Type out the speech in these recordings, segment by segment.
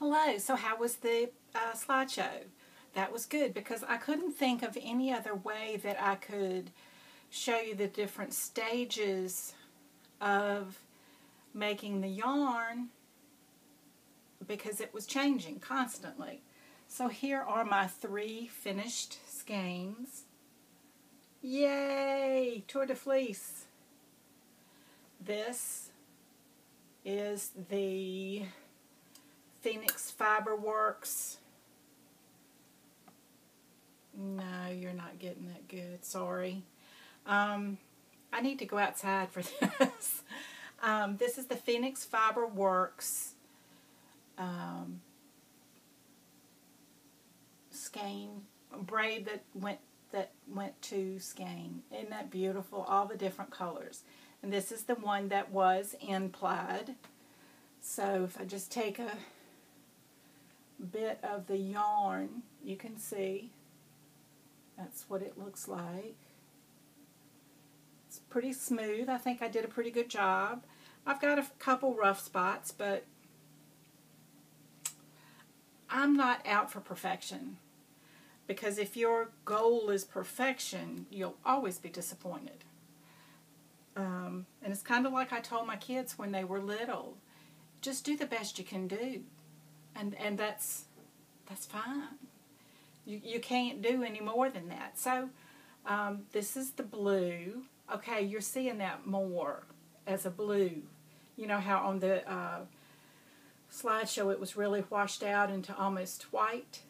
Hello, so how was the slideshow? That was good because I couldn't think of any other way that I could show you the different stages of making the yarn because it was changing constantly. So here are my 3 finished skeins. Yay! Tour de Fleece. This is the Phoenix Fiberworks. No, you're not getting that good. Sorry. I need to go outside for this. This is the Phoenix Fiberworks skein braid that went to skein. Isn't that beautiful? All the different colors. And this is the one that was in plaid. So if I just take a bit of the yarn, you can see that's what it looks like. It's pretty smooth. I think I did a pretty good job. I've got a couple rough spots, but I'm not out for perfection, because if your goal is perfection, you'll always be disappointed. And it's kind of like I told my kids when they were little, just do the best you can do, and that's fine. You can't do any more than that. So this is the blue. Okay, you're seeing that more as a blue. You know how on the slideshow it was really washed out into almost white?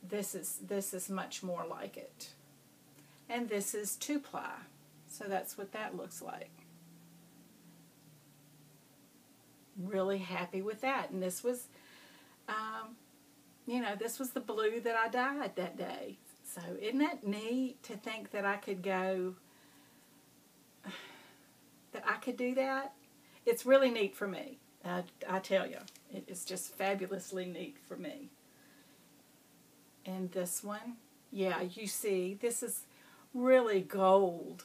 This is much more like it. And this is 2-ply. So that's what that looks like. Really happy with that. And this was, this was the blue that I dyed that day. So isn't that neat to think that I could go, that I could do that? It's really neat for me. I tell you, it is just fabulously neat for me. And this one, yeah, you see, this is really gold,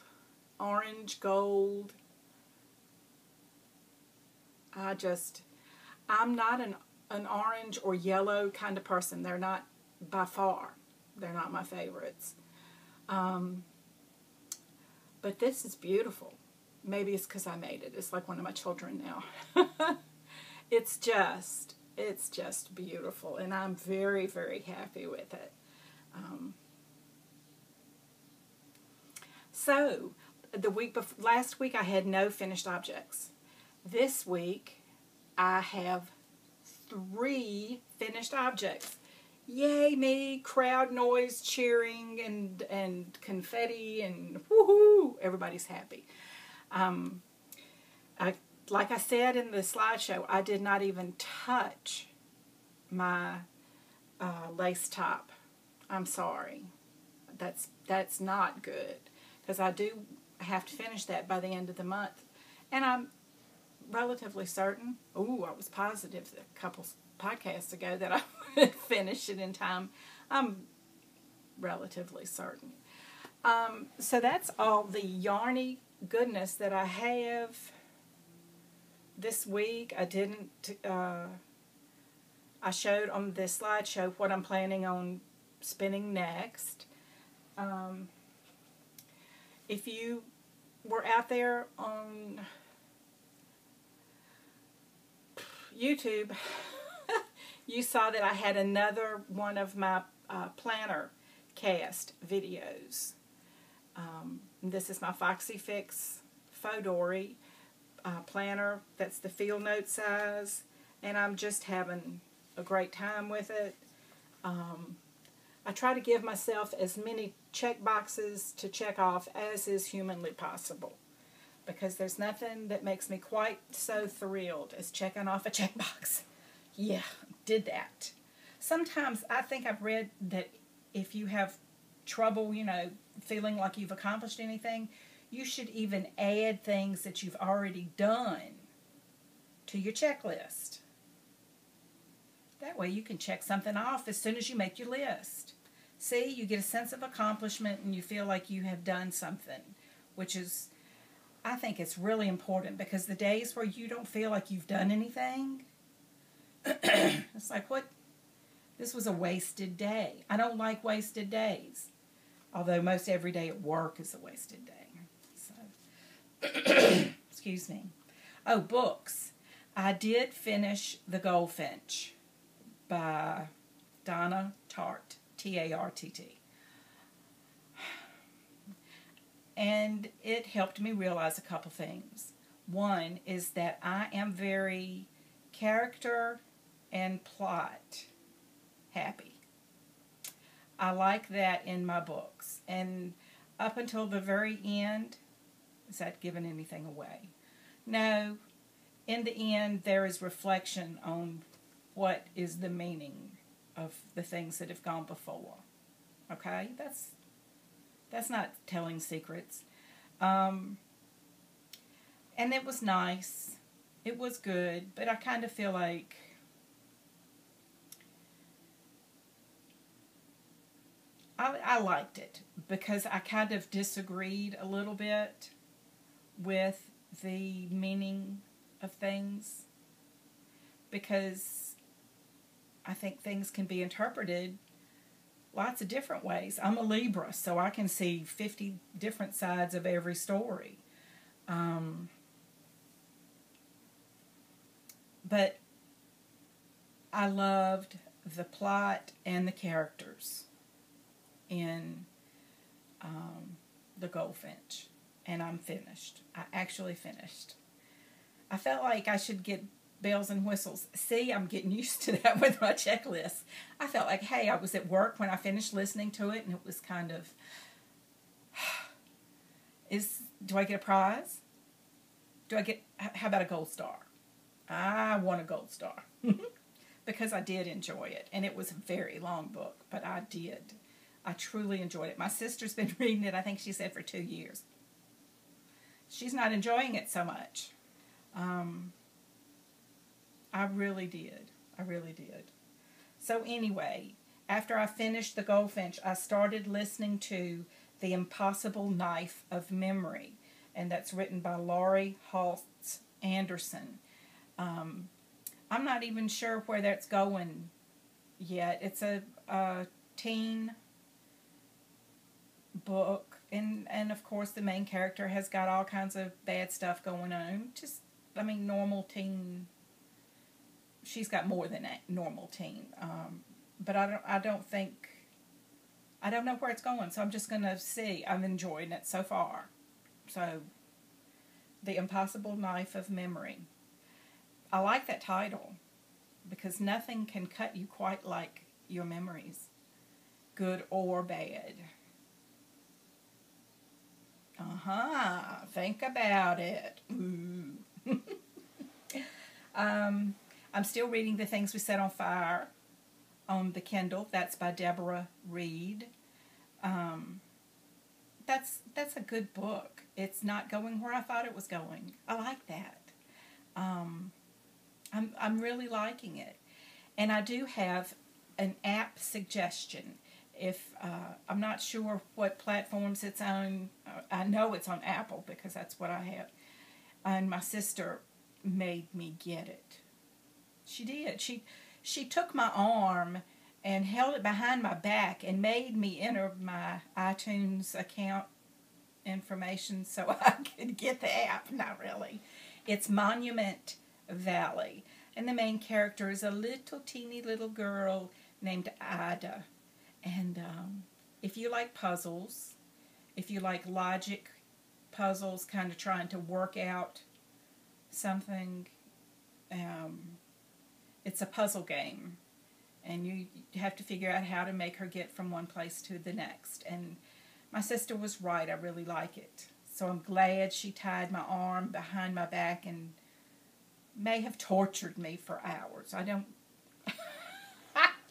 orange gold. I'm not an orange or yellow kind of person. They're not, by far, they're not my favorites. But this is beautiful. Maybe it's because I made it. It's like one of my children now. It's just beautiful, and I'm very, very happy with it. So, last week I had no finished objects. This week I have 3 finished objects. Yay me! Crowd noise, cheering, and confetti, and woohoo! Everybody's happy. Like I said in the slideshow, I did not even touch my lace top. I'm sorry. That's not good, because I do have to finish that by the end of the month. And I'm relatively certain, I was positive a couple podcasts ago that I would finish it in time. I'm relatively certain. So that's all the yarny goodness that I have this week. I showed on this slideshow what I'm planning on spinning next. If you were out there on YouTube, you saw that I had another one of my planner cast videos. This is my Foxy Fix Faux Dory planner. That's the field note size, and I'm just having a great time with it. I try to give myself as many check boxes to check off as is humanly possible, because there's nothing that makes me quite so thrilled as checking off a checkbox. Yeah, did that. Sometimes I think I've read that if you have trouble, feeling like you've accomplished anything, you should even add things that you've already done to your checklist. That way you can check something off as soon as you make your list. See, you get a sense of accomplishment and you feel like you have done something, which is, I think it's really important, because the days where you don't feel like you've done anything, It's like, what? This was a wasted day. I don't like wasted days. Although most every day at work is a wasted day. So, excuse me. Oh, books. I did finish The Goldfinch by Donna Tartt, T-A-R-T-T. And it helped me realize a couple things. One is that I am very character and plot happy. I like that in my books. And up until the very end, is that giving anything away? No. In the end, there is reflection on what is the meaning of the things that have gone before. Okay? That's not telling secrets. And it was nice. It was good, but I kind of feel like I liked it because I kind of disagreed a little bit with the meaning of things, because I think things can be interpreted lots of different ways. I'm a Libra, so I can see 50 different sides of every story. But I loved the plot and the characters in The Goldfinch. And I'm finished. I actually finished. I felt like I should get bells and whistles. See, I'm getting used to that with my checklist. I felt like, hey, I was at work when I finished listening to it, and it was kind of, do I get a prize? How about a gold star? I want a gold star. Because I did enjoy it, and it was a very long book, but I did. I truly enjoyed it. My sister's been reading it, I think she said, for 2 years. She's not enjoying it so much. I really did. I really did. So anyway, after I finished The Goldfinch, I started listening to The Impossible Knife of Memory, and that's written by Laurie Halse Anderson. I'm not even sure where that's going yet. It's a teen book, and of course the main character has got all kinds of bad stuff going on. Just, I mean, normal teen. She's got more than a normal teen, but I don't know where it's going. So I'm just gonna see. I'm enjoying it so far. So, The Impossible Knife of Memory. I like that title because nothing can cut you quite like your memories, good or bad. Think about it. Ooh. I'm still reading The Things We Set on Fire on the Kindle. That's by Deborah Reed. That's a good book. It's not going where I thought it was going. I like that. I'm really liking it. And I do have an app suggestion. If I'm not sure what platforms it's on. I know it's on Apple because that's what I have. And my sister made me get it. She did. She took my arm and held it behind my back and made me enter my iTunes account information so I could get the app. Not really. It's Monument Valley. And the main character is a little teeny little girl named Ida. And if you like puzzles, if you like logic puzzles, kind of trying to work out something, it's a puzzle game. And you have to figure out how to make her get from one place to the next. And my sister was right. I really like it. So I'm glad she tied my arm behind my back and may have tortured me for hours. I don't...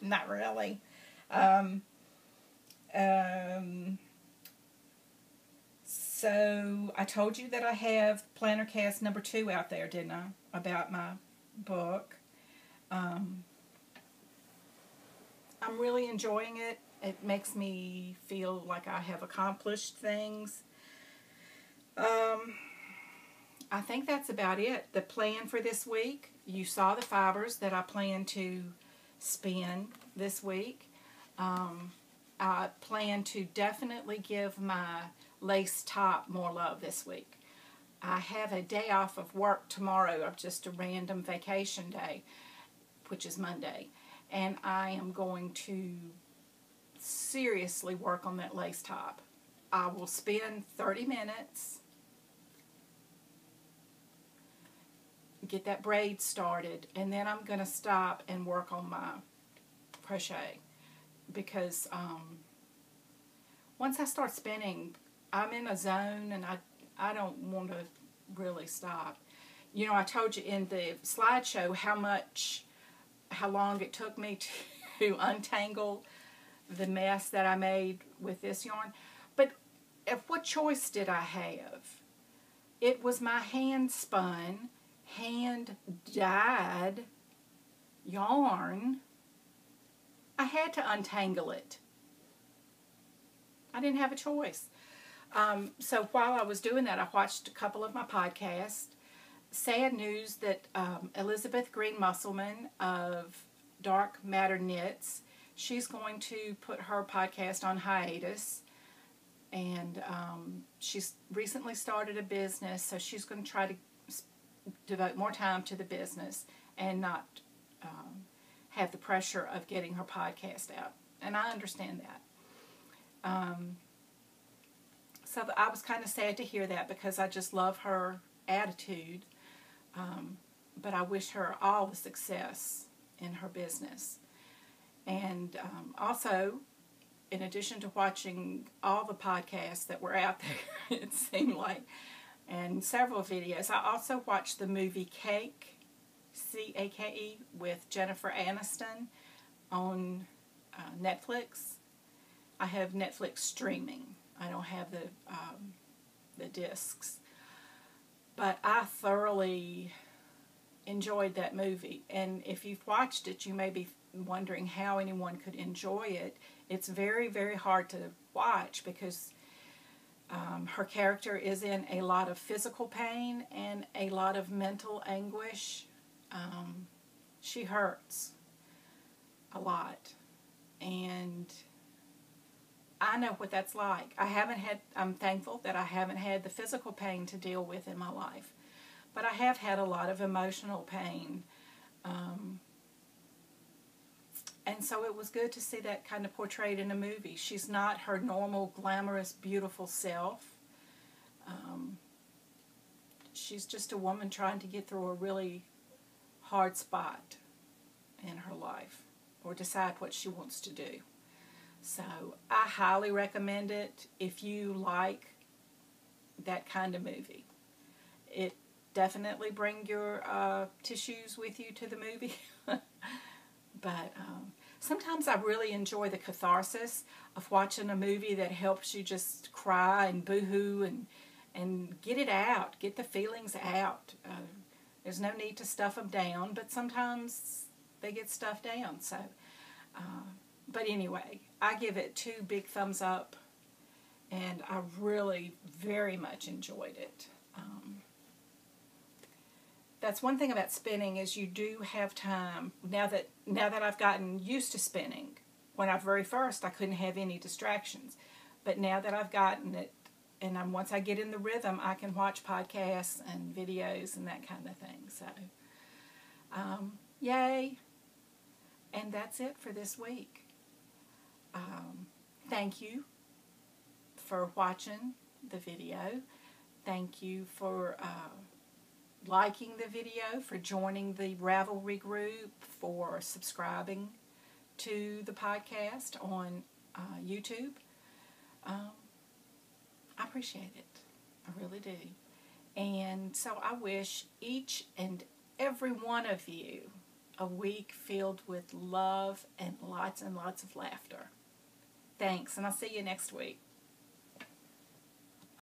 Not really. So I told you that I have Planner Cast number 2 out there, didn't I? About my book. I'm really enjoying it. It makes me feel like I have accomplished things. I think that's about it. The plan for this week, you saw the fibers that I plan to spin this week. I plan to definitely give my lace top more love this week. I have a day off of work tomorrow, of just a random vacation day, which is Monday, and I am going to seriously work on that lace top. I will spend 30 minutes, get that braid started, and then I'm going to stop and work on my crochet, because once I start spinning, I'm in a zone, and I don't want to really stop. You know, I told you in the slideshow how long it took me to untangle the mess that I made with this yarn. But what choice did I have? It was my hand-spun, hand-dyed yarn. I had to untangle it. I didn't have a choice. So while I was doing that, I watched a couple of my podcasts. Sad news that Elizabeth Green Musselman of Dark Matter Knits, she's going to put her podcast on hiatus. And she's recently started a business, so she's going to try to devote more time to the business and not have the pressure of getting her podcast out. And I understand that. So I was kind of sad to hear that, because I just love her attitude. But I wish her all the success in her business. And also, in addition to watching all the podcasts that were out there, it seemed like, and several videos, I also watched the movie Cake, C-A-K-E, with Jennifer Aniston on Netflix. I have Netflix streaming. I don't have the discs. But I thoroughly enjoyed that movie. And if you've watched it, you may be wondering how anyone could enjoy it. It's very, very hard to watch, because her character is in a lot of physical pain and a lot of mental anguish. She hurts a lot. And I know what that's like. I'm thankful that I haven't had the physical pain to deal with in my life. But I have had a lot of emotional pain. And so it was good to see that kind of portrayed in a movie. She's not her normal, glamorous, beautiful self. She's just a woman trying to get through a really hard spot in her life, or decide what she wants to do. So I highly recommend it if you like that kind of movie. It definitely bring your tissues with you to the movie. But sometimes I really enjoy the catharsis of watching a movie that helps you just cry and boo-hoo and get it out, get the feelings out. There's no need to stuff them down, but sometimes they get stuffed down. So, but anyway, I give it 2 big thumbs up, and I really very much enjoyed it. That's one thing about spinning, is you do have time. Now that I've gotten used to spinning, when I very first I couldn't have any distractions, but now that I've gotten it, and once I get in the rhythm, I can watch podcasts and videos and that kind of thing. So, yay! And that's it for this week. Thank you for watching the video. Thank you for liking the video, for joining the Ravelry group, for subscribing to the podcast on YouTube. I appreciate it. I really do. And so I wish each and every one of you a week filled with love and lots of laughter. Thanks, and I'll see you next week.